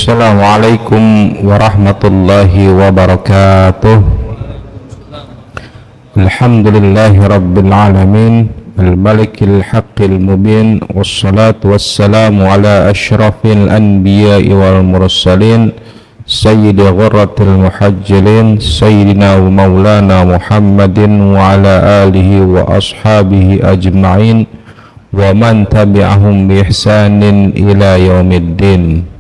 Assalamualaikum warahmatullahi wabarakatuh. Alhamdulillahi rabbil alamin, al-malikil haqqil mubin, wassalatu wassalamu ala ashrafil anbiya'i wal mursalin, sayyidi ghurratil muhajjalin, sayyidina wa maulana Muhammadin wa ala alihi wa ashabihi ajma'in wa man tabi'ahum bi ihsanin ila yaumiddin.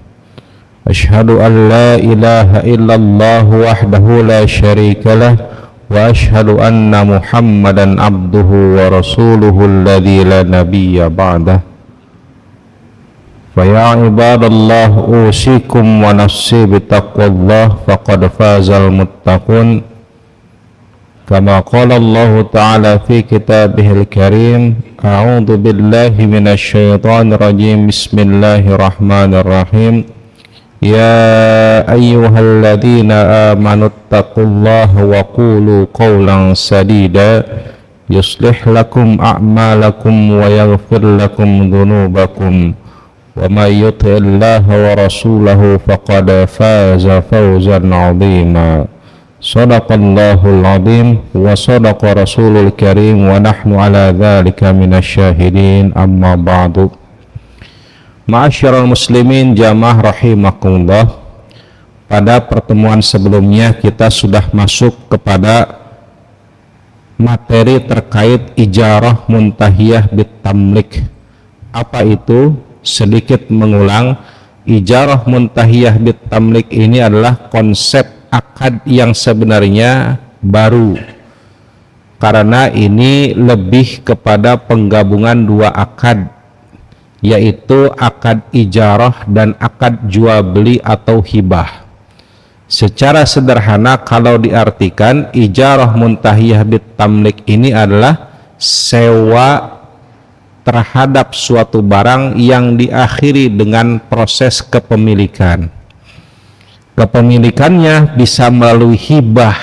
Asyhadu an la ilaha illallah wahdahu la syarika lah wa asyhadu anna Muhammadan abduhu wa rasuluhu alladzi la nabiyya ba'dah. Fa ya ibadallah usikum wa nafsi bitaqwallah faqad fazal muttaqun. Kama qala Allah ta'ala fi kitabihil karim, a'udzu billahi minasy syaithanir rajim. Bismillahirrahmanirrahim. Ya ayyuhalladzina amanu taqullaha wa qulu qawlan sadida yuslih lakum a'malakum wa yaghfir lakum dhunubakum wa may yuti'illaha wa rasulahu faqad faza fawzan 'azima. Shadaqallahul 'azim wa shadaqa rasulul karim wa nahnu ala dzalika minasyahidin. Amma ba'du. Ma'asyiral muslimin jamaah rahimakumullah. Pada pertemuan sebelumnya kita sudah masuk kepada materi terkait ijarah muntahiyah bitamlik. Apa itu? Sedikit mengulang, ijarah muntahiyah bitamlik ini adalah konsep akad yang sebenarnya baru, karena ini lebih kepada penggabungan dua akad, yaitu akad ijarah dan akad jual beli atau hibah. Secara sederhana kalau diartikan, ijarah muntahiyah bitamlik ini adalah sewa terhadap suatu barang yang diakhiri dengan proses kepemilikan. Kepemilikannya bisa melalui hibah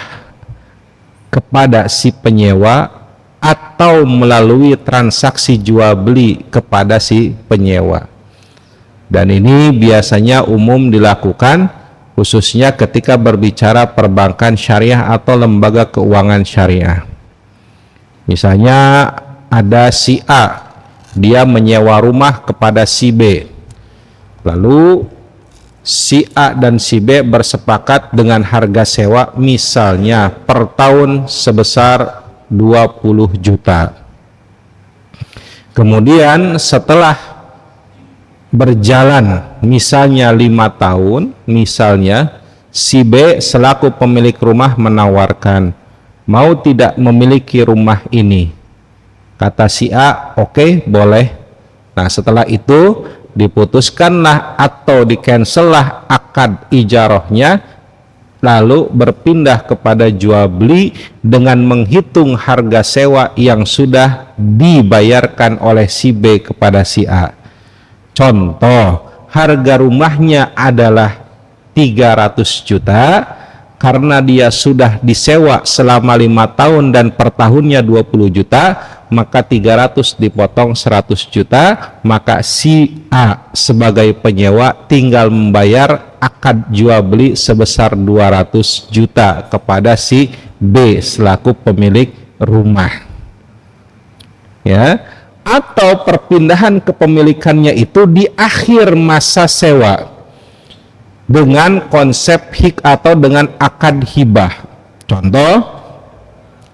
kepada si penyewa atau melalui transaksi jual beli kepada si penyewa. Dan ini biasanya umum dilakukan khususnya ketika berbicara perbankan syariah atau lembaga keuangan syariah. Misalnya ada si A, dia menyewa rumah kepada si B. Lalu si A dan si B bersepakat dengan harga sewa misalnya per tahun sebesar 20 juta. Kemudian setelah berjalan misalnya 5 tahun, misalnya si B selaku pemilik rumah menawarkan, mau tidak memiliki rumah ini? Kata si A, oke, boleh. Nah, setelah itu diputuskanlah atau di-cancellah akad ijarahnya, lalu berpindah kepada jual beli dengan menghitung harga sewa yang sudah dibayarkan oleh si B kepada si A. Contoh, harga rumahnya adalah 300 juta, karena dia sudah disewa selama 5 tahun dan per tahunnya 20 juta, maka 300 dipotong 100 juta, maka si A sebagai penyewa tinggal membayar akad jual beli sebesar 200 juta kepada si B selaku pemilik rumah. Ya, atau perpindahan kepemilikannya itu di akhir masa sewa dengan konsep atau dengan akad hibah. Contoh,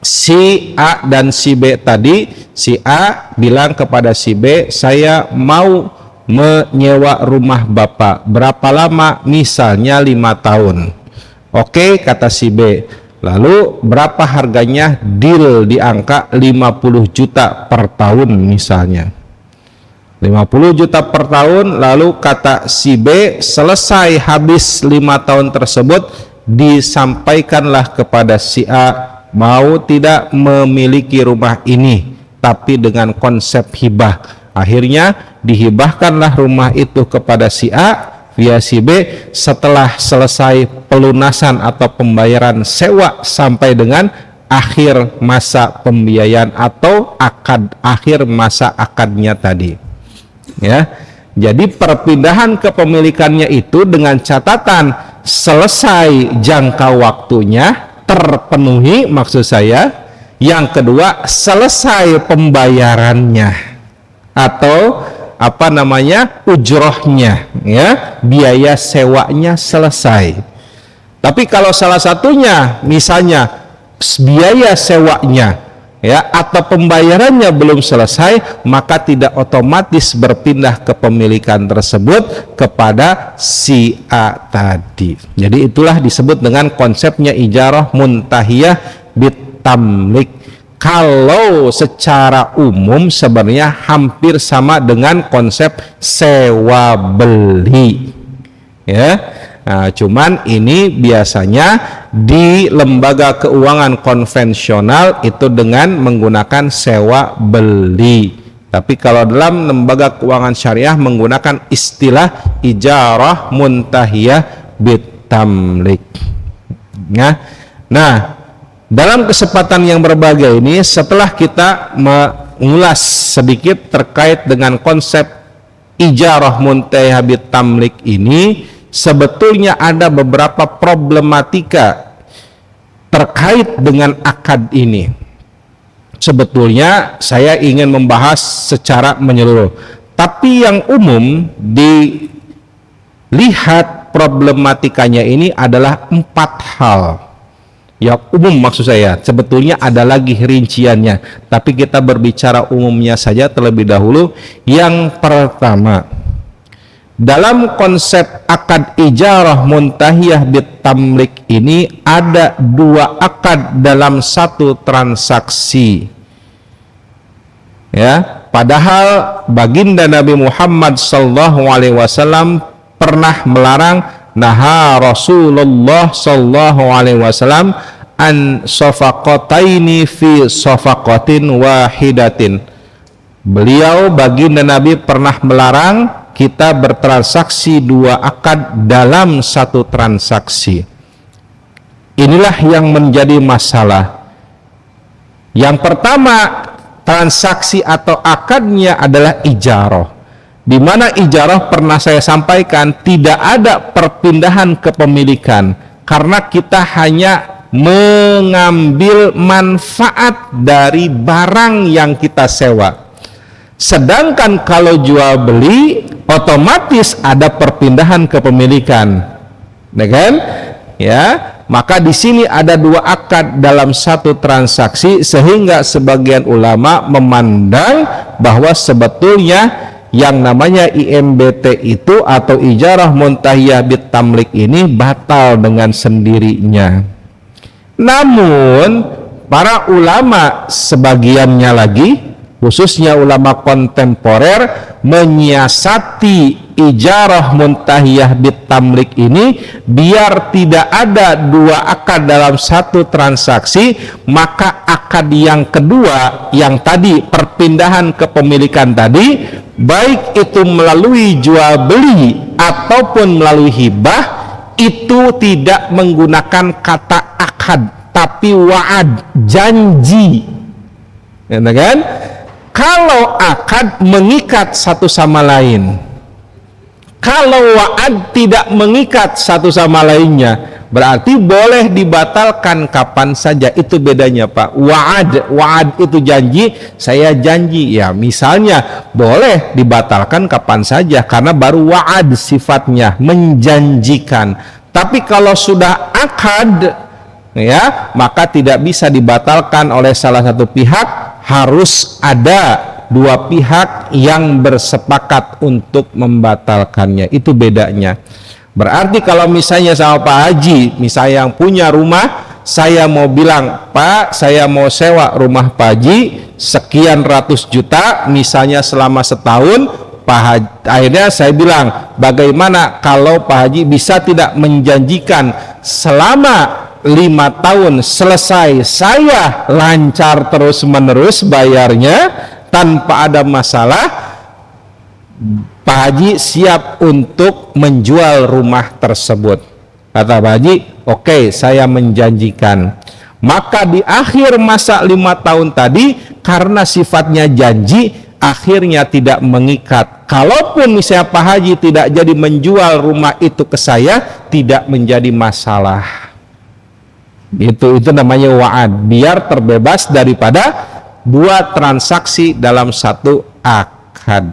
si A dan si B tadi, si A bilang kepada si B, saya mau menyewa rumah Bapak, berapa lama? Misalnya 5 tahun. Oke, kata si B. Lalu berapa harganya? Deal di angka 50 juta per tahun misalnya. 50 juta per tahun. Lalu kata si B, selesai habis 5 tahun tersebut, disampaikanlah kepada si A, mau tidak memiliki rumah ini, tapi dengan konsep hibah. Akhirnya dihibahkanlah rumah itu kepada si A via si B setelah selesai pelunasan atau pembayaran sewa sampai dengan akhir masa pembiayaan atau akhir masa akadnya tadi. Ya, Jadi perpindahan kepemilikannya itu dengan catatan selesai jangka waktunya, terpenuhi maksud saya. Yang kedua, selesai pembayarannya atau apa namanya, ujrohnya, ya, biaya sewanya selesai. Tapi kalau salah satunya misalnya biaya sewanya, ya, atau pembayarannya belum selesai, maka tidak otomatis berpindah kepemilikan tersebut kepada si A tadi. Jadi itulah disebut dengan konsepnya ijarah muntahiyah bitamlik. Kalau secara umum sebenarnya hampir sama dengan konsep sewa beli, ya. Nah, cuman ini biasanya di lembaga keuangan konvensional itu dengan menggunakan sewa beli. Tapi kalau dalam lembaga keuangan syariah menggunakan istilah ijarah muntahiyah bitamlik. Ya. Nah, dalam kesempatan yang berbahagia ini, setelah kita mengulas sedikit terkait dengan konsep ijarah muntahiyah bitamlik ini, sebetulnya ada beberapa problematika terkait dengan akad ini. Sebetulnya saya ingin membahas secara menyeluruh, tapi yang umum dilihat problematikanya ini adalah 4 hal. Ya, umum maksud saya, sebetulnya ada lagi rinciannya, tapi kita berbicara umumnya saja terlebih dahulu. Yang pertama, dalam konsep akad ijarah muntahiyah bitamlik ini ada 2 akad dalam satu transaksi. Ya, padahal baginda Nabi Muhammad SAW pernah melarang, naha Rasulullah SAW an safaqataini fi safaqatin wahidatin. Beliau baginda Nabi pernah melarang kita bertransaksi 2 akad dalam satu transaksi. Inilah yang menjadi masalah. Yang pertama, transaksi atau akadnya adalah ijarah, di mana ijarah pernah saya sampaikan tidak ada perpindahan kepemilikan, karena kita hanya mengambil manfaat dari barang yang kita sewa. Sedangkan kalau jual beli otomatis ada perpindahan kepemilikan, ya kan? Ya, maka di sini ada 2 akad dalam satu transaksi, sehingga sebagian ulama memandang bahwa sebetulnya yang namanya IMBT itu atau ijarah muntahiyah bitamlik ini batal dengan sendirinya. Namun para ulama sebagiannya lagi, khususnya ulama kontemporer, menyiasati ijarah muntahiyah bitamlik ini biar tidak ada 2 akad dalam satu transaksi, maka akad yang kedua yang tadi perpindahan kepemilikan tadi, baik itu melalui jual beli ataupun melalui hibah, itu tidak menggunakan kata akad tapi wa'ad, janji, ya kan? Kalau akad mengikat satu sama lain, kalau wa'ad tidak mengikat satu sama lainnya, berarti boleh dibatalkan kapan saja. Itu bedanya, Pak. Wa'ad itu janji, saya janji, ya misalnya boleh dibatalkan kapan saja karena baru wa'ad sifatnya, menjanjikan. Tapi kalau sudah akad, ya, maka tidak bisa dibatalkan oleh salah satu pihak, harus ada 2 pihak yang bersepakat untuk membatalkannya. Itu bedanya. Berarti kalau misalnya sama Pak Haji, misalnya yang punya rumah, saya mau bilang, Pak, saya mau sewa rumah Pak Haji sekian ratus juta, misalnya selama setahun, Pak Haji, akhirnya saya bilang, bagaimana kalau Pak Haji bisa tidak menjanjikan selama 5 tahun selesai, saya lancar terus menerus bayarnya tanpa ada masalah, Pak Haji siap untuk menjual rumah tersebut. Kata Pak Haji, oke, saya menjanjikan. Maka di akhir masa 5 tahun tadi, karena sifatnya janji, akhirnya tidak mengikat. Kalaupun misalnya Pak Haji tidak jadi menjual rumah itu ke saya, tidak menjadi masalah. Itu namanya wa'ad, biar terbebas daripada dua transaksi dalam satu akad,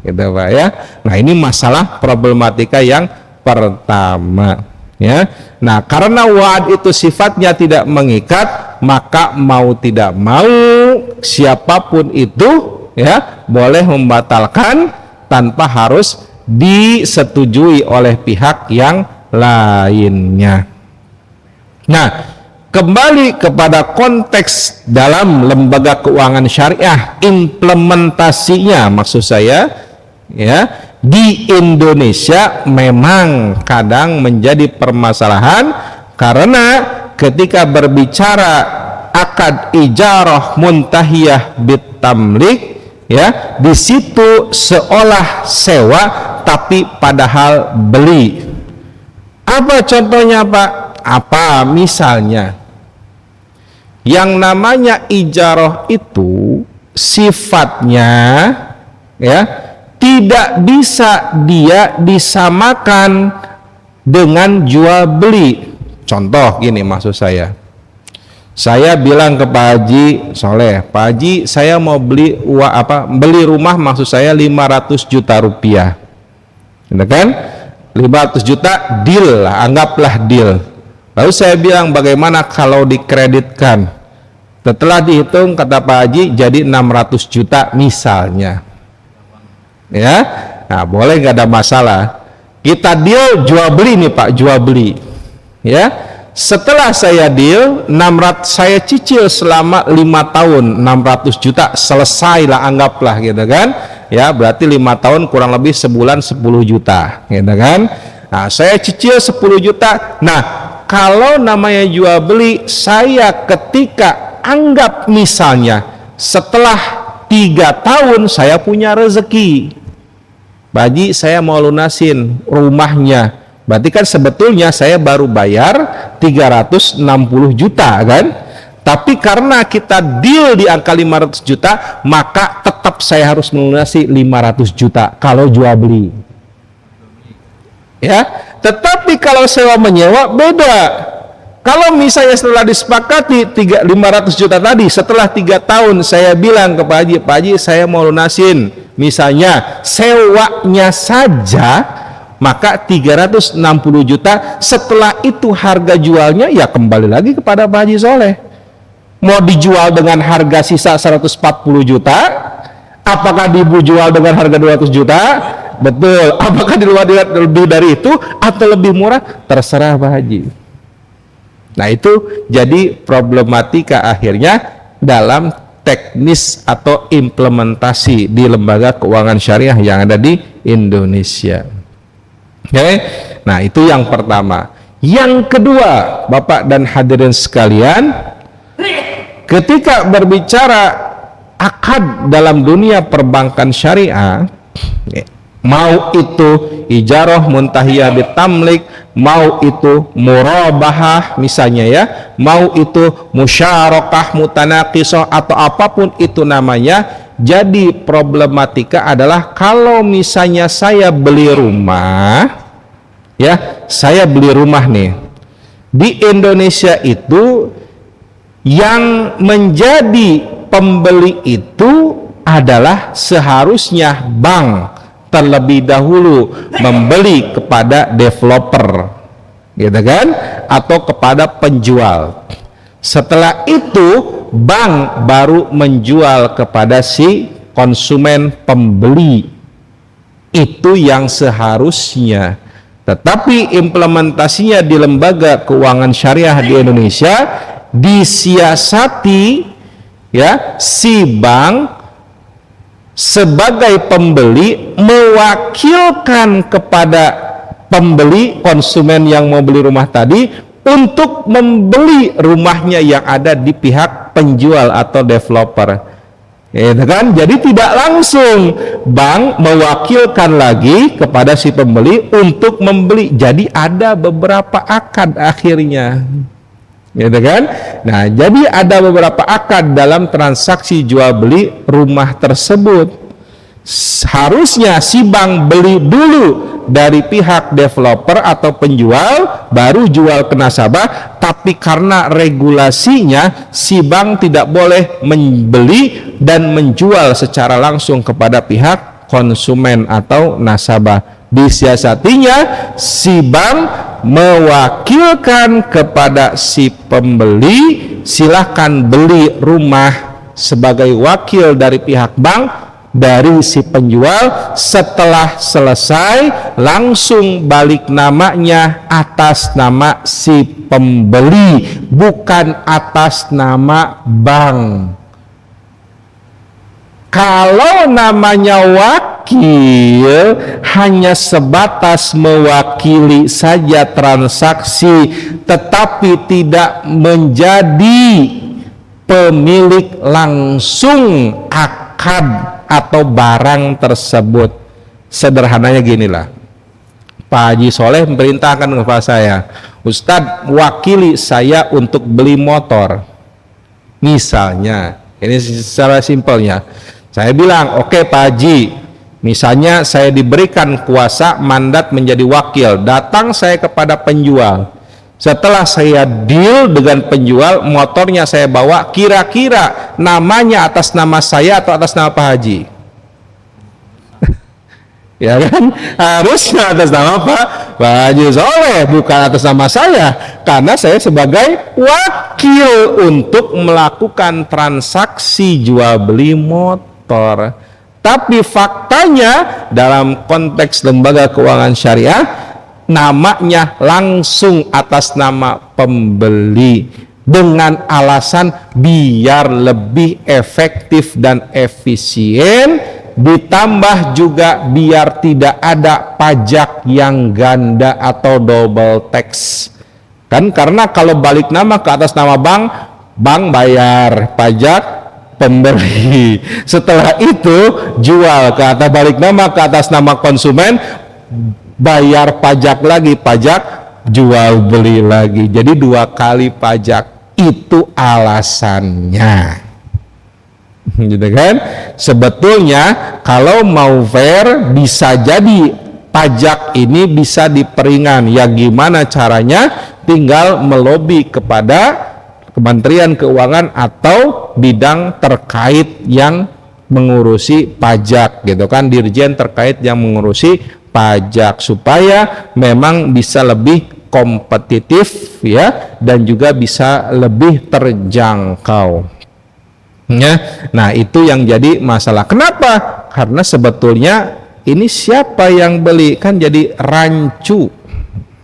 gitu Pak ya. Nah, ini masalah problematika yang pertama ya. Nah, karena wa'ad itu sifatnya tidak mengikat, maka mau tidak mau siapapun itu ya boleh membatalkan tanpa harus disetujui oleh pihak yang lainnya. Nah, kembali kepada konteks dalam lembaga keuangan syariah, implementasinya maksud saya ya, di Indonesia memang kadang menjadi permasalahan karena ketika berbicara akad ijarah muntahiyah bitamlik ya, di situ seolah sewa tapi padahal beli. Apa contohnya Pak? Apa misalnya yang namanya ijarah itu sifatnya ya tidak bisa dia disamakan dengan jual beli. Contoh gini maksud saya bilang ke Pak Haji Soleh, Pak Haji saya mau beli beli rumah, maksud saya 500 juta rupiah, gitu kan? 500 juta deal lah, anggaplah deal. Lalu saya bilang bagaimana kalau dikreditkan? Setelah dihitung kata Pak Haji jadi 600 juta misalnya ya. Nah, boleh, nggak ada masalah, kita deal jual beli nih Pak, jual beli ya. Setelah saya deal 600, saya cicil selama 5 tahun 600 juta, selesai lah anggaplah, gitu kan ya. Berarti 5 tahun kurang lebih sebulan 10 juta, gitu kan. Nah, saya cicil 10 juta. Nah, kalau namanya jual beli, saya ketika anggap misalnya setelah 3 tahun saya punya rezeki, Pak Haji saya mau lunasin rumahnya, berarti kan sebetulnya saya baru bayar 360 juta kan, tapi karena kita deal di angka 500 juta maka tetap saya harus melunasi 500 juta kalau jual beli ya. Tetapi kalau sewa menyewa beda. Kalau misalnya setelah disepakati 500 juta tadi, setelah 3 tahun saya bilang ke Pak Haji saya mau lunasin misalnya sewanya saja, maka 360 juta. Setelah itu harga jualnya ya kembali lagi kepada Pak Haji Soleh. Mau dijual dengan harga sisa 140 juta, apakah dijual dengan harga 200 juta? Betul. Apakah di luar lebih dari itu atau lebih murah? Terserah Pak Haji. Nah, itu jadi problematika akhirnya dalam teknis atau implementasi di lembaga keuangan syariah yang ada di Indonesia. Oke? Nah, itu yang pertama. Yang kedua, Bapak dan hadirin sekalian, ketika berbicara akad dalam dunia perbankan syariah, mau itu ijarah muntahiyah bitamlik, mau itu murabahah misalnya ya, mau itu musyarakah mutanaqisah atau apapun itu namanya. Jadi problematika adalah kalau misalnya saya beli rumah ya, saya beli rumah nih di Indonesia, itu yang menjadi pembeli itu adalah seharusnya bank terlebih dahulu membeli kepada developer, gitu kan, atau kepada penjual. Setelah itu bank baru menjual kepada si konsumen pembeli. Itu yang seharusnya. Tetapi implementasinya di lembaga keuangan syariah di Indonesia disiasati ya, si bank sebagai pembeli mewakilkan kepada pembeli, konsumen yang mau beli rumah tadi, untuk membeli rumahnya yang ada di pihak penjual atau developer, kan? Jadi tidak langsung bank mewakilkan lagi kepada si pembeli untuk membeli. Jadi ada beberapa akad akhirnya, gitu kan? Nah, jadi ada beberapa akad dalam transaksi jual beli rumah tersebut. Harusnya si bank beli dulu dari pihak developer atau penjual, baru jual ke nasabah. Tapi karena regulasinya, si bank tidak boleh membeli dan menjual secara langsung kepada pihak konsumen atau nasabah. Disiasatinya, si bank mewakilkan kepada si pembeli, silahkan beli rumah sebagai wakil dari pihak bank dari si penjual. Setelah selesai, langsung balik namanya atas nama si pembeli, bukan atas nama bank. Kalau namanya wakil, hanya sebatas mewakili saja transaksi, tetapi tidak menjadi pemilik langsung akad atau barang tersebut. Sederhananya ginilah, Pak Haji Soleh memerintahkan kepada saya, Ustadz, wakili saya untuk beli motor misalnya. Ini secara simpelnya, saya bilang, oke Pak Haji, misalnya saya diberikan kuasa mandat menjadi wakil, datang saya kepada penjual. Setelah saya deal dengan penjual, motornya saya bawa, kira-kira namanya atas nama saya atau atas nama Pak Haji? Ya kan? Harusnya atas nama Pak Haji Soleh, bukan atas nama saya, karena saya sebagai wakil untuk melakukan transaksi jual beli motor. Tapi faktanya dalam konteks lembaga keuangan syariah, namanya langsung atas nama pembeli, dengan alasan biar lebih efektif dan efisien, ditambah juga biar tidak ada pajak yang ganda atau double tax. Kan karena kalau balik nama ke atas nama bank, bank bayar pajak pemberi. Setelah itu jual ke atas, balik nama ke atas nama konsumen, bayar pajak lagi, pajak jual beli lagi. Jadi 2 kali pajak. Itu alasannya. Gitu kan? Sebetulnya kalau mau fair, bisa jadi pajak ini bisa diperingan. Ya gimana caranya? Tinggal melobi kepada Kementerian Keuangan atau bidang terkait yang mengurusi pajak, gitu kan, dirjen terkait yang mengurusi pajak, supaya memang bisa lebih kompetitif ya, dan juga bisa lebih terjangkau ya. Nah itu yang jadi masalah. Kenapa? Karena sebetulnya ini siapa yang beli, kan jadi rancu.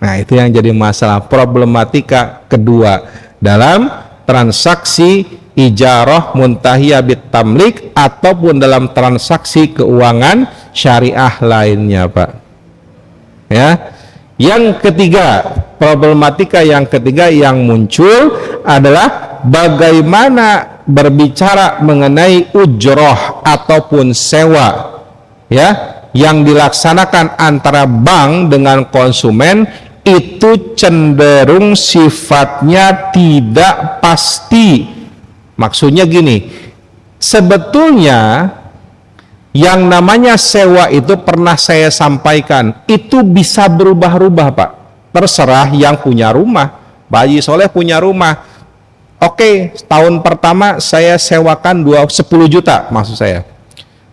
Nah itu yang jadi masalah, problematika kedua dalam transaksi ijarah muntahiyah bit tamlik ataupun dalam transaksi keuangan syariah lainnya, Pak ya. Yang ketiga, problematika yang ketiga yang muncul adalah bagaimana berbicara mengenai ujroh ataupun sewa ya, yang dilaksanakan antara bank dengan konsumen. Itu cenderung sifatnya tidak pasti. Maksudnya gini, sebetulnya yang namanya sewa itu pernah saya sampaikan, itu bisa berubah-ubah, Pak. Terserah yang punya rumah. Pak Haji Soleh punya rumah. Oke, tahun pertama saya sewakan 10 juta maksud saya.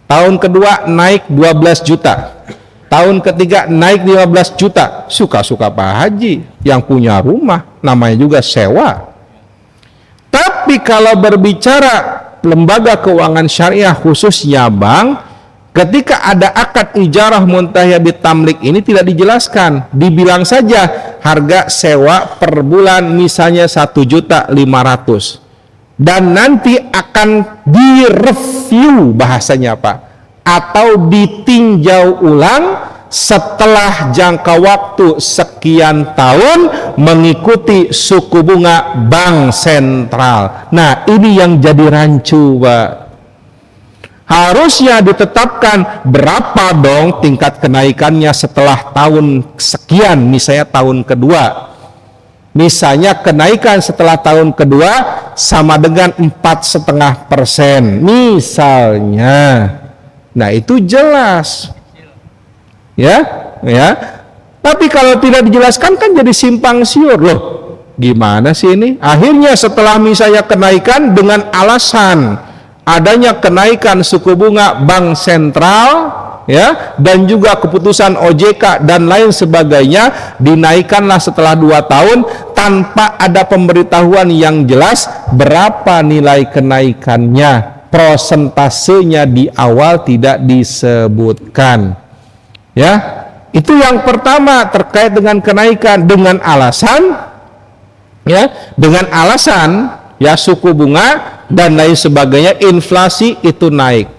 Tahun kedua naik 12 juta. Tahun ketiga naik 15 juta. Suka-suka Pak Haji yang punya rumah, namanya juga sewa. Tapi kalau berbicara lembaga keuangan syariah khususnya bank, ketika ada akad ijarah muntahiyah bit tamlik ini tidak dijelaskan, dibilang saja harga sewa per bulan misalnya 1.500.000 dan nanti akan direview bahasanya Pak, atau ditinjau ulang setelah jangka waktu sekian tahun mengikuti suku bunga bank sentral. Nah ini yang jadi rancu, Pak. Harusnya ditetapkan berapa dong tingkat kenaikannya setelah tahun sekian, misalnya tahun kedua. Misalnya kenaikan setelah tahun kedua sama dengan 4,5% misalnya. Nah, itu jelas. Ya. Tapi kalau tidak dijelaskan kan jadi simpang siur loh. Gimana sih ini? Akhirnya setelah misalnya kenaikan dengan alasan adanya kenaikan suku bunga bank sentral, ya, dan juga keputusan OJK dan lain sebagainya, dinaikkanlah setelah 2 tahun tanpa ada pemberitahuan yang jelas berapa nilai kenaikannya, prosentasenya di awal tidak disebutkan. Ya, itu yang pertama terkait dengan kenaikan dengan alasan, ya, ya, suku bunga dan lain sebagainya, inflasi itu naik.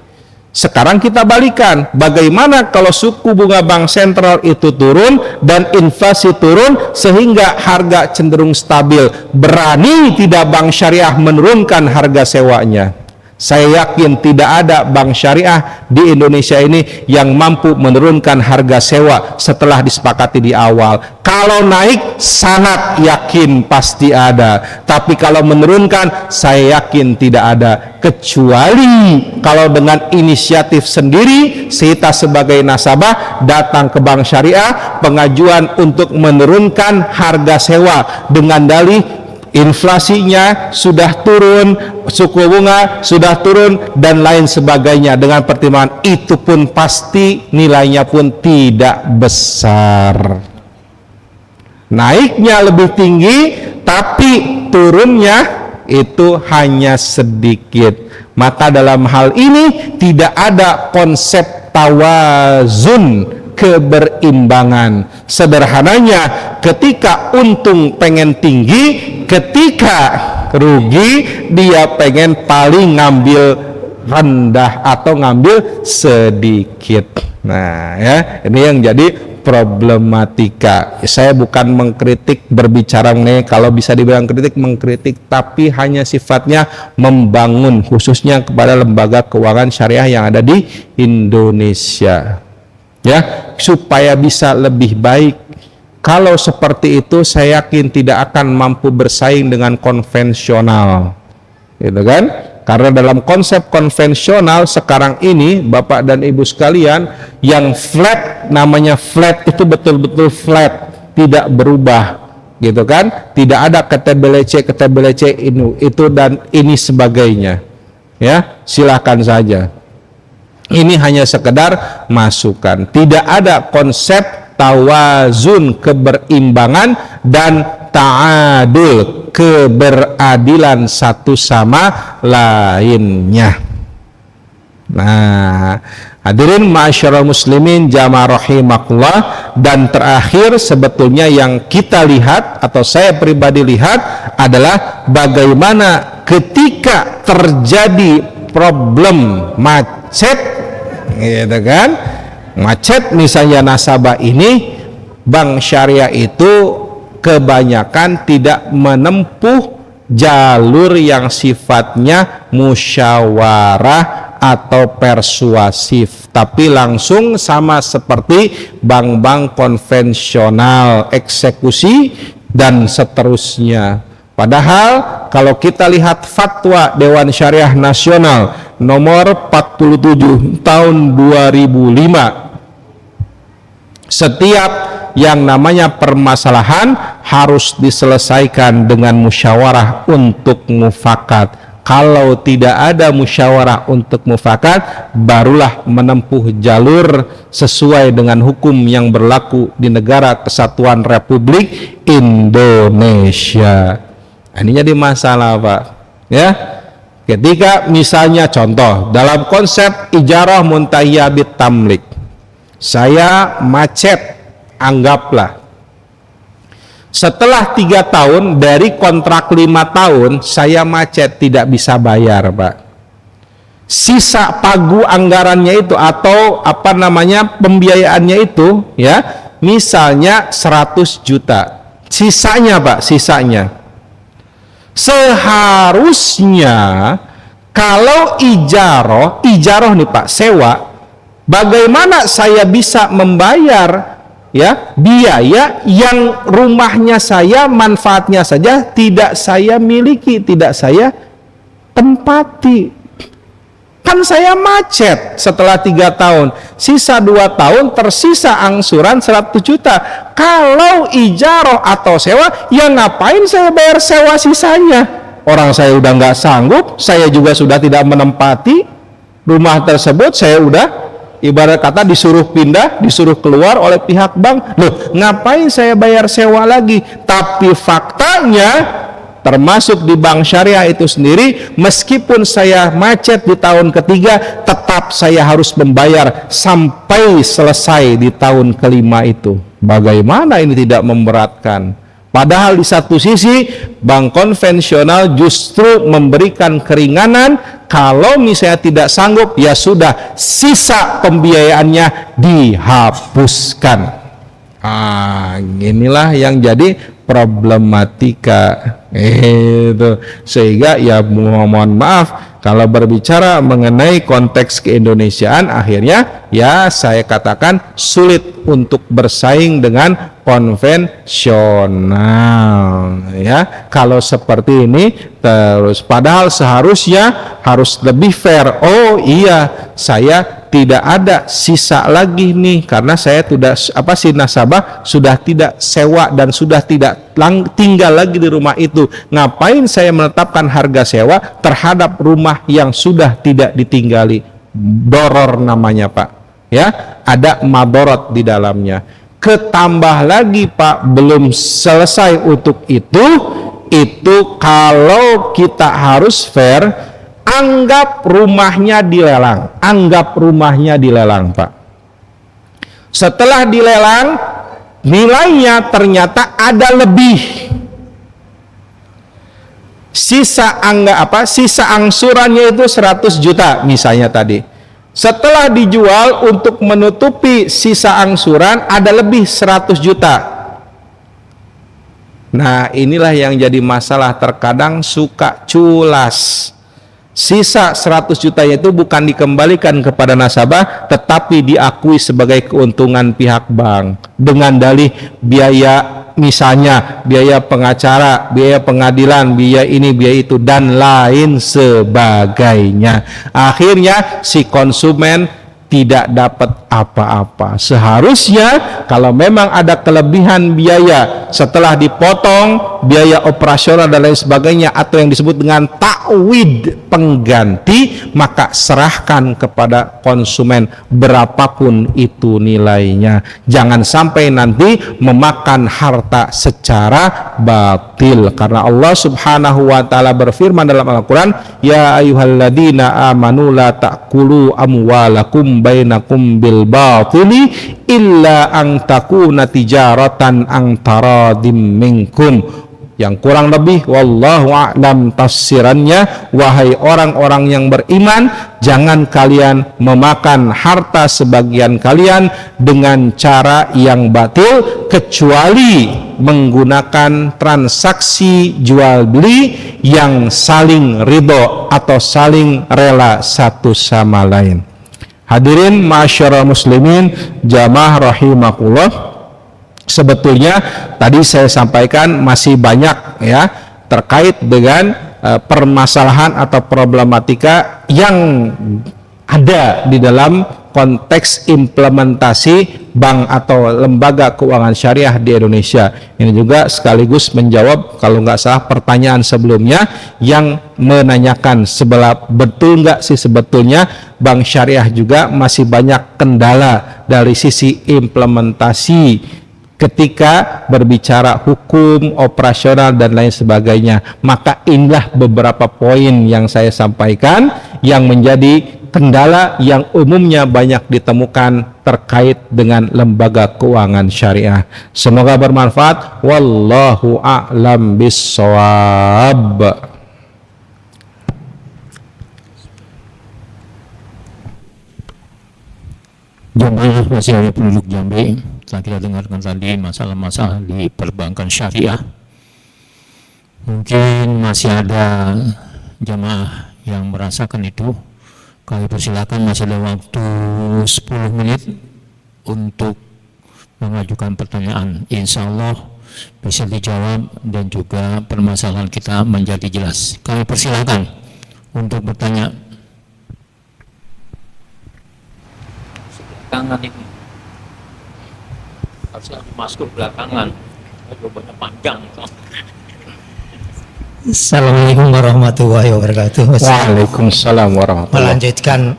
Sekarang kita balikan, bagaimana kalau suku bunga bank sentral itu turun dan inflasi turun sehingga harga cenderung stabil? Berani tidak bank syariah menurunkan harga sewanya? Saya yakin tidak ada bank syariah di Indonesia ini yang mampu menurunkan harga sewa setelah disepakati di awal. Kalau naik, sangat yakin pasti ada. Tapi kalau menurunkan, saya yakin tidak ada. Kecuali kalau dengan inisiatif sendiri, kita sebagai nasabah datang ke bank syariah, pengajuan untuk menurunkan harga sewa dengan dalih inflasinya sudah turun, suku bunga sudah turun dan lain sebagainya, dengan pertimbangan itu pun pasti nilainya pun tidak besar. Naiknya lebih tinggi tapi turunnya itu hanya sedikit. Maka dalam hal ini tidak ada konsep tawazun, keberimbangan. Sederhananya, ketika untung pengen tinggi, ketika rugi dia pengen paling ngambil rendah atau ngambil sedikit. Nah, ya, ini yang jadi problematika. Saya bukan mengkritik, berbicara mengenai, kalau bisa dibilang kritik, mengkritik, tapi hanya sifatnya membangun, khususnya kepada lembaga keuangan syariah yang ada di Indonesia, ya, supaya bisa lebih baik. Kalau seperti itu, saya yakin tidak akan mampu bersaing dengan konvensional, gitu kan? Karena dalam konsep konvensional sekarang ini, Bapak dan Ibu sekalian, yang flat, namanya flat itu betul-betul flat, tidak berubah, gitu kan? Tidak ada KTBLC itu dan ini sebagainya. Ya, silakan saja. Ini hanya sekedar masukan. Tidak ada konsep tawazun, keberimbangan, dan ta'adul, keberadilan satu sama lainnya. Nah, hadirin ma'asyiral muslimin jamaah rahimakumullah, dan terakhir sebetulnya yang kita lihat atau saya pribadi lihat adalah bagaimana ketika terjadi problem macet, gitu kan, macet misalnya nasabah ini, bank syariah itu kebanyakan tidak menempuh jalur yang sifatnya musyawarah atau persuasif, tapi langsung sama seperti bank-bank konvensional, eksekusi dan seterusnya. Padahal kalau kita lihat fatwa Dewan Syariah Nasional nomor 47 tahun 2005, setiap yang namanya permasalahan harus diselesaikan dengan musyawarah untuk mufakat. Kalau tidak ada musyawarah untuk mufakat, barulah menempuh jalur sesuai dengan hukum yang berlaku di negara Kesatuan Republik Indonesia. Ini jadi masalah, Pak, ya. Ketika misalnya contoh dalam konsep ijarah muntahiyah bit tamlik, saya macet, anggaplah setelah 3 tahun dari kontrak 5 tahun saya macet, tidak bisa bayar, Pak. Sisa pagu anggarannya itu atau apa namanya pembiayaannya itu, ya, misalnya 100 juta, sisanya, Pak, sisanya seharusnya kalau ijaroh nih, Pak, sewa, bagaimana saya bisa membayar, ya, biaya yang rumahnya saya, manfaatnya saja tidak saya miliki, tidak saya tempati. Kan saya macet setelah 3 tahun, sisa 2 tahun, tersisa angsuran 100 juta. Kalau ijarah atau sewa, ya ngapain saya bayar sewa sisanya? Orang saya udah nggak sanggup, saya juga sudah tidak menempati rumah tersebut, saya udah ibarat kata disuruh pindah, disuruh keluar oleh pihak bank. Loh, ngapain saya bayar sewa lagi? Tapi faktanya termasuk di bank syariah itu sendiri, meskipun saya macet di tahun ketiga, tetap saya harus membayar sampai selesai di tahun kelima itu. Bagaimana ini tidak memberatkan? Padahal di satu sisi bank konvensional justru memberikan keringanan. Kalau misalnya tidak sanggup, ya sudah, sisa pembiayaannya dihapuskan. Inilah yang jadi problematika itu. Sehingga ya mohon maaf kalau berbicara mengenai konteks keindonesiaan, akhirnya ya saya katakan sulit untuk bersaing dengan konvensional ya. Kalau seperti ini terus, padahal seharusnya harus lebih fair. Oh iya, saya tidak ada sisa lagi nih karena saya si nasabah sudah tidak sewa dan sudah tidak tinggal lagi di rumah itu. Ngapain saya menetapkan harga sewa terhadap rumah yang sudah tidak ditinggali? Doror namanya, Pak. Ya, ada madorot di dalamnya. Ketambah lagi, Pak, belum selesai untuk itu kalau kita harus fair, anggap rumahnya dilelang, Pak. Setelah dilelang, nilainya ternyata ada lebih. Sisa angsurannya itu 100 juta misalnya tadi. Setelah dijual untuk menutupi sisa angsuran ada lebih 100 juta. Nah, inilah yang jadi masalah, terkadang suka culas. Sisa 100 juta itu bukan dikembalikan kepada nasabah, tetapi diakui sebagai keuntungan pihak bank dengan dalih biaya, misalnya biaya pengacara, biaya pengadilan, biaya ini, biaya itu, dan lain sebagainya. Akhirnya si konsumen tidak dapat apa-apa. Seharusnya kalau memang ada kelebihan biaya setelah dipotong biaya operasional dan lain sebagainya, atau yang disebut dengan takwid pengganti, maka serahkan kepada konsumen berapapun itu nilainya. Jangan sampai nanti memakan harta secara batil, karena Allah Subhanahu wa taala berfirman dalam Al-Qur'an, ya ayyuhalladzina amanu la ta'kulu amwalakum bainakum bil batili illa an takuna tijaratan an taradim minkum. Yang kurang lebih wallahu a'lam tafsirannya, wahai orang-orang yang beriman, jangan kalian memakan harta sebagian kalian dengan cara yang batil, kecuali menggunakan transaksi jual beli yang saling ridho atau saling rela satu sama lain. Hadirin ma'asyiral muslimin jamaah rahimakumullah, sebetulnya tadi saya sampaikan masih banyak ya terkait dengan permasalahan atau problematika yang ada di dalam konteks implementasi bank atau lembaga keuangan syariah di Indonesia. Ini juga sekaligus menjawab kalau nggak salah pertanyaan sebelumnya yang menanyakan betul nggak sih sebetulnya bank syariah juga masih banyak kendala dari sisi implementasi ketika berbicara hukum, operasional, dan lain sebagainya. Maka inilah beberapa poin yang saya sampaikan yang menjadi kendala yang umumnya banyak ditemukan terkait dengan lembaga keuangan syariah. Semoga bermanfaat. Wallahu a'lam bissawab. Jamaah masih ada penduduk Jambi. Setelah kita dengarkan tadi masalah-masalah di perbankan syariah, mungkin masih ada jamaah yang merasakan itu. Kami persilakan, masih ada waktu 10 menit untuk mengajukan pertanyaan. Insya Allah bisa dijawab dan juga permasalahan kita menjadi jelas. Kami persilakan untuk bertanya. belakangan ini. Harusnya masuk belakangan. Jawabannya panjang. Assalamualaikum warahmatullahi wabarakatuh. Waalaikumsalam warahmatullahi. Melanjutkan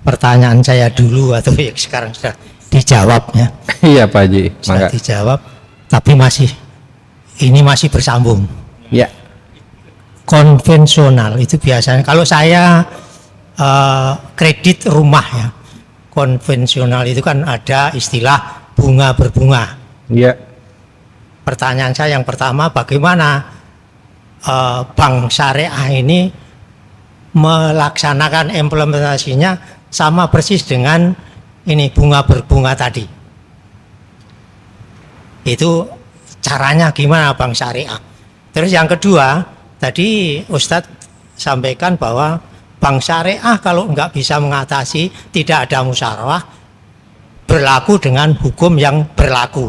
pertanyaan saya dulu atau ya sekarang sudah dijawab ya. Iya Pak Haji. Sudah Maka, dijawab, tapi ini masih bersambung. ya. Konvensional itu biasanya kalau saya kredit rumah ya. Konvensional itu kan ada istilah bunga berbunga. Iya. Pertanyaan saya yang pertama, bagaimana bank syariah ini melaksanakan implementasinya sama persis dengan ini bunga berbunga tadi? Itu caranya gimana bank syariah? Terus yang kedua, tadi Ustadz sampaikan bahwa bank syariah kalau nggak bisa mengatasi, tidak ada musyawarah, berlaku dengan hukum yang berlaku.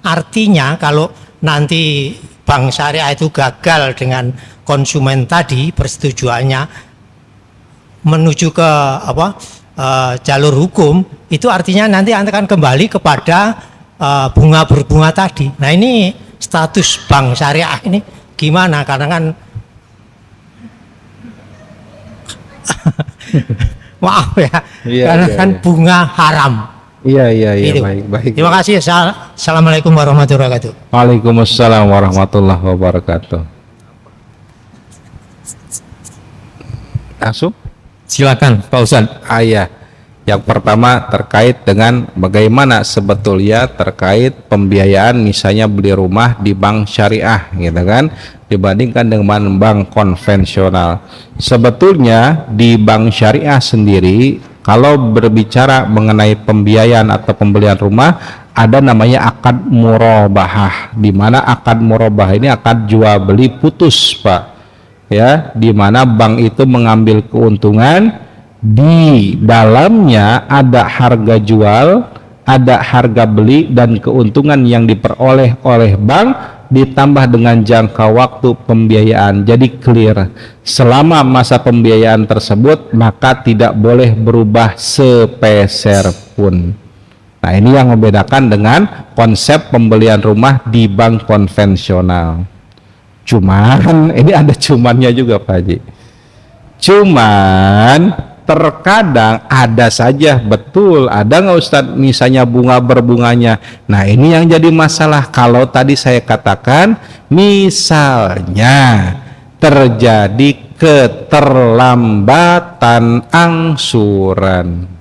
Artinya kalau nanti bank syariah itu gagal dengan konsumen tadi, persetujuannya menuju ke jalur hukum, itu artinya nanti akan kembali kepada bunga berbunga tadi. Nah, ini status bank syariah ini gimana? Karena kan maaf ya, Iya, karena iya, kan iya. bunga haram. Iya, Itu. baik. Terima kasih. Assalamualaikum warahmatullahi wabarakatuh. Waalaikumsalam warahmatullahi wabarakatuh. Langsung? Silakan Pak Ustadz. Iya. Yang pertama terkait dengan bagaimana sebetulnya terkait pembiayaan misalnya beli rumah di bank syariah gitu kan dibandingkan dengan bank konvensional. Sebetulnya di bank syariah sendiri kalau berbicara mengenai pembiayaan atau pembelian rumah ada namanya akad murabahah, di mana akad murabahah ini akad jual beli putus Pak ya, di mana bank itu mengambil keuntungan, di dalamnya ada harga jual, ada harga beli, dan keuntungan yang diperoleh oleh bank ditambah dengan jangka waktu pembiayaan. Jadi clear, selama masa pembiayaan tersebut maka tidak boleh berubah sepeser pun. Nah, ini yang membedakan dengan konsep pembelian rumah di bank konvensional. Cuman ini ada cumannya juga Pak Haji. Cuman terkadang ada saja, betul ada nggak Ustadz misalnya bunga berbunganya. Nah, ini yang jadi masalah. Kalau tadi saya katakan misalnya terjadi keterlambatan angsuran,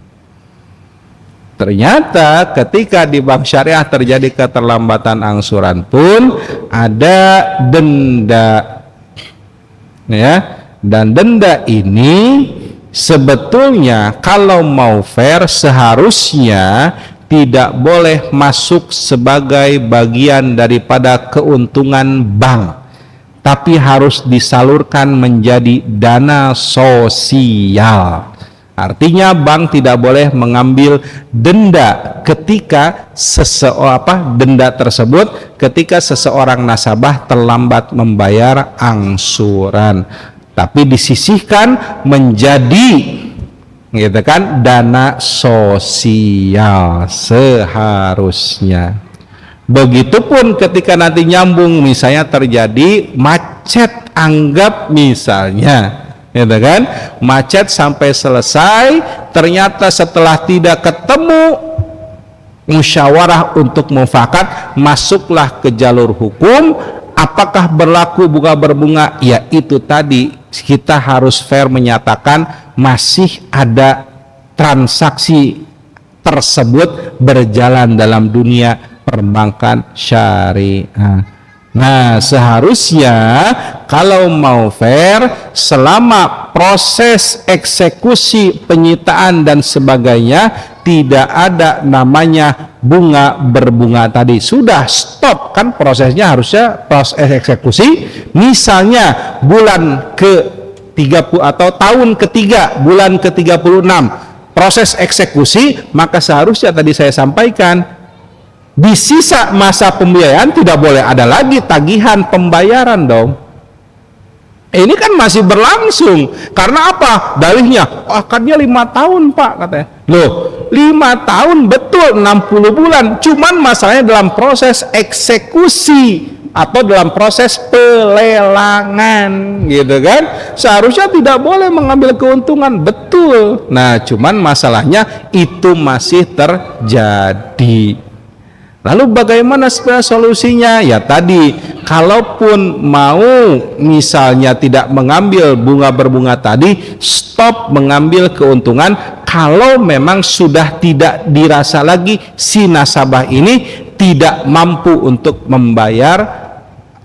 ternyata ketika di bank syariah terjadi keterlambatan angsuran pun ada denda ya, dan denda ini sebetulnya kalau mau fair seharusnya tidak boleh masuk sebagai bagian daripada keuntungan bank, tapi harus disalurkan menjadi dana sosial. Artinya bank tidak boleh mengambil denda ketika denda tersebut ketika seseorang nasabah terlambat membayar angsuran, tapi disisihkan menjadi gitu kan dana sosial seharusnya. Begitupun ketika nanti nyambung misalnya terjadi macet, anggap misalnya gitu kan macet sampai selesai, ternyata setelah tidak ketemu musyawarah untuk mufakat, masuklah ke jalur hukum. Apakah berlaku bunga berbunga? Ya, itu tadi kita harus fair menyatakan masih ada transaksi tersebut berjalan dalam dunia perbankan syariah. Nah, seharusnya kalau mau fair, selama proses eksekusi penyitaan dan sebagainya tidak ada namanya bunga berbunga tadi. Sudah stop kan prosesnya, harusnya proses eksekusi misalnya bulan ke-30 atau tahun ketiga bulan ke-36 proses eksekusi, maka seharusnya tadi saya sampaikan di sisa masa pembiayaan tidak boleh ada lagi tagihan pembayaran dong. Ini kan masih berlangsung. Karena apa? Dalihnya akadnya 5 tahun Pak katanya. Loh, 5 tahun betul 60 bulan, cuman masalahnya dalam proses eksekusi atau dalam proses pelelangan gitu kan, seharusnya tidak boleh mengambil keuntungan, betul. Nah cuman masalahnya itu masih terjadi. Lalu bagaimana sebenarnya solusinya? Ya tadi, kalaupun mau misalnya tidak mengambil bunga berbunga tadi, stop mengambil keuntungan kalau memang sudah tidak dirasa lagi si nasabah ini tidak mampu untuk membayar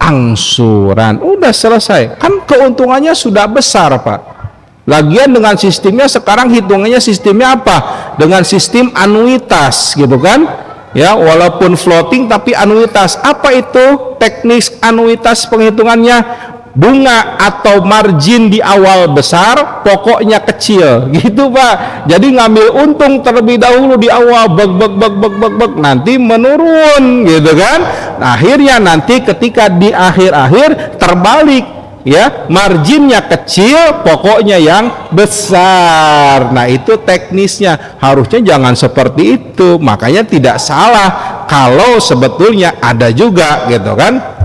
angsuran. Udah selesai, kan keuntungannya sudah besar Pak. Lagian dengan sistemnya sekarang hitungannya sistemnya apa? Dengan sistem anuitas gitu kan. Ya, walaupun floating tapi anuitas. Apa itu teknis anuitas penghitungannya? Bunga atau margin di awal besar, pokoknya kecil gitu Pak. Jadi ngambil untung terlebih dahulu di awal, nanti menurun gitu kan. Nah, akhirnya nanti ketika di akhir-akhir terbalik, ya, marginnya kecil, pokoknya yang besar. Nah itu teknisnya, harusnya jangan seperti itu. Makanya tidak salah kalau sebetulnya ada juga gitu kan,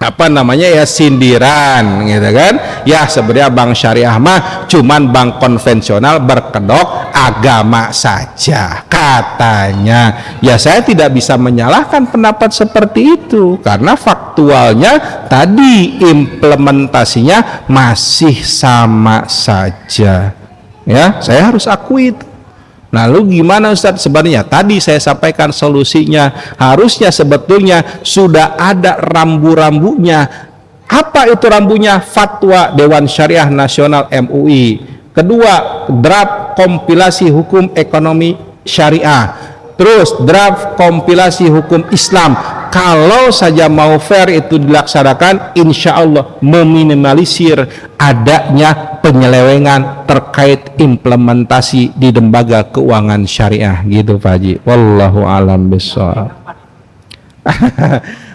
apa namanya ya, sindiran gitu kan, ya sebenarnya bank syariah mah cuman bank konvensional berkedok agama saja katanya. Ya saya tidak bisa menyalahkan pendapat seperti itu karena faktualnya tadi implementasinya masih sama saja, ya saya harus akui itu. Lalu gimana Ustadz? Sebenarnya tadi saya sampaikan solusinya, harusnya sebetulnya sudah ada rambu-rambunya. Apa itu rambunya? Fatwa Dewan Syariah Nasional MUI. Kedua, draft kompilasi hukum ekonomi syariah. Terus draft kompilasi hukum Islam. Kalau saja mau fair itu dilaksanakan, insya Allah meminimalisir adanya penyelewengan terkait implementasi di lembaga keuangan syariah gitu Pak Haji. Wallahu alam bishawab.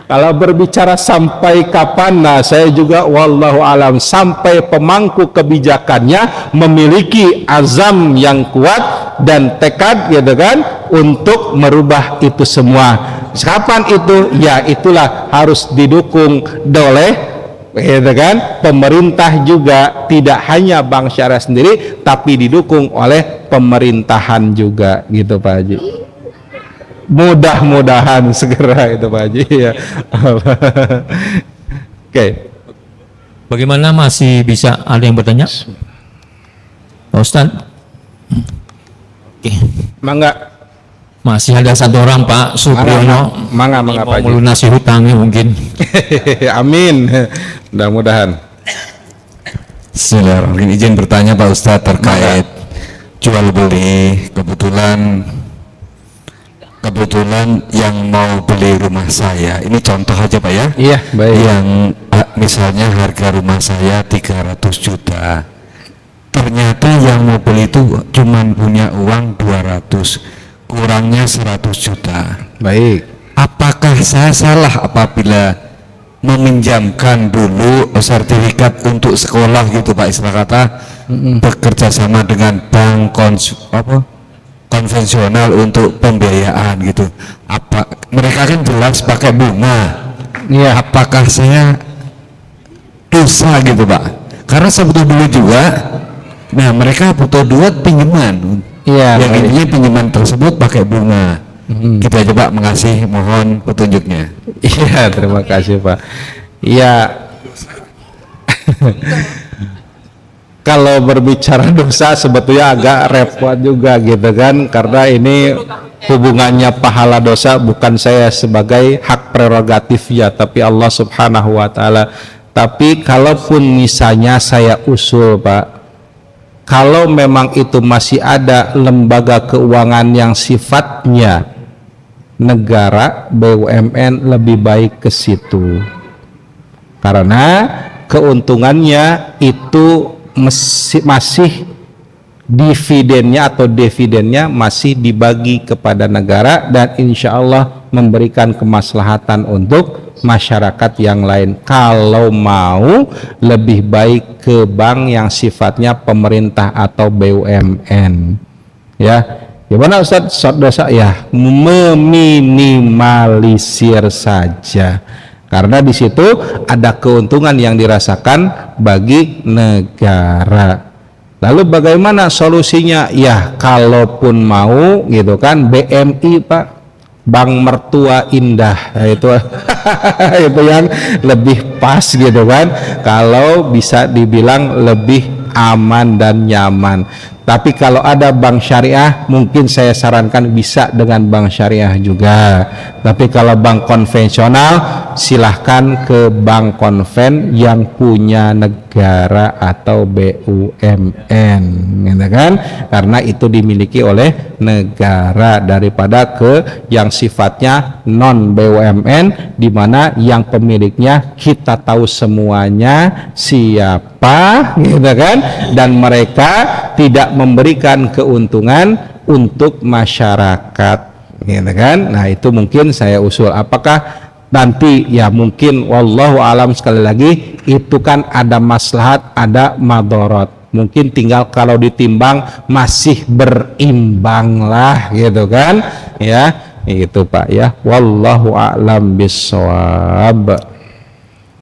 Kalau berbicara sampai kapan, nah saya juga wallahu alam, sampai pemangku kebijakannya memiliki azam yang kuat dan tekad gitu kan untuk merubah itu semua. Kapan itu? Ya itulah harus didukung oleh gitu kan pemerintah juga, tidak hanya bank syariah sendiri tapi didukung oleh pemerintahan juga gitu Pak Haji. Mudah-mudahan segera itu Pak Haji ya. Oke. Bagaimana, masih bisa ada yang bertanya? Pak Ustadz? Oke. Mangga. Masih ada satu orang Pak Supriyono, mangga mau Pak Haji. melunasi hutangnya mungkin. Amin, mudah-mudahan. Mungkin izin bertanya Pak Ustadz terkait jual beli. Kebetulan yang mau beli rumah saya, ini contoh aja Pak ya. Iya, baik. Yang misalnya harga rumah saya 300 juta. Ternyata yang mau beli itu cuman punya uang 200, kurangnya 100 juta. Baik. Apakah saya salah apabila meminjamkan dulu sertifikat untuk sekolah gitu Pak, istilah kata bekerja sama dengan bank konvensional untuk pembiayaan gitu. Apa mereka kan jelas pakai bunga. Iya. Apakah saya dosa gitu Pak? Karena saya butuh dulu juga. Nah mereka butuh duit pinjaman. Iya. Yang intinya pinjaman tersebut pakai bunga. Kita coba mengasih, mohon petunjuknya. Iya, terima kasih Pak. Iya. Kalau berbicara dosa sebetulnya agak repot juga gitu kan, karena ini hubungannya pahala dosa bukan saya sebagai hak prerogatif ya, tapi Allah Subhanahu wa taala. Tapi kalaupun misalnya saya usul Pak, kalau memang itu masih ada lembaga keuangan yang sifatnya negara, BUMN, lebih baik ke situ karena keuntungannya itu masih dividennya atau dividennya masih dibagi kepada negara dan insya Allah memberikan kemaslahatan untuk masyarakat yang lain. Kalau mau lebih baik ke bank yang sifatnya pemerintah atau BUMN ya. Gimana Ustaz? Dosa ya meminimalisir saja. Karena di situ ada keuntungan yang dirasakan bagi negara. Lalu bagaimana solusinya? Ya kalaupun mau gitu kan, BMI Pak, Bank Mertua Indah, itu itu yang lebih pas gitu kan, kalau bisa dibilang lebih aman dan nyaman. Tapi kalau ada bank syariah, mungkin saya sarankan bisa dengan bank syariah juga. Tapi kalau bank konvensional, silahkan ke bank konven yang punya negara atau BUMN, gitu kan? Karena itu dimiliki oleh negara, daripada ke yang sifatnya non BUMN, di mana yang pemiliknya kita tahu semuanya siapa, gitu kan? Dan mereka tidak memberikan keuntungan untuk masyarakat, gitu kan? Nah itu mungkin saya usul. Apakah nanti ya mungkin wallahu alam, sekali lagi itu kan ada maslahat, ada madorot. Mungkin tinggal kalau ditimbang masih berimbang lah, gitu kan? Ya itu Pak ya. Wallahu a'lam bishawab.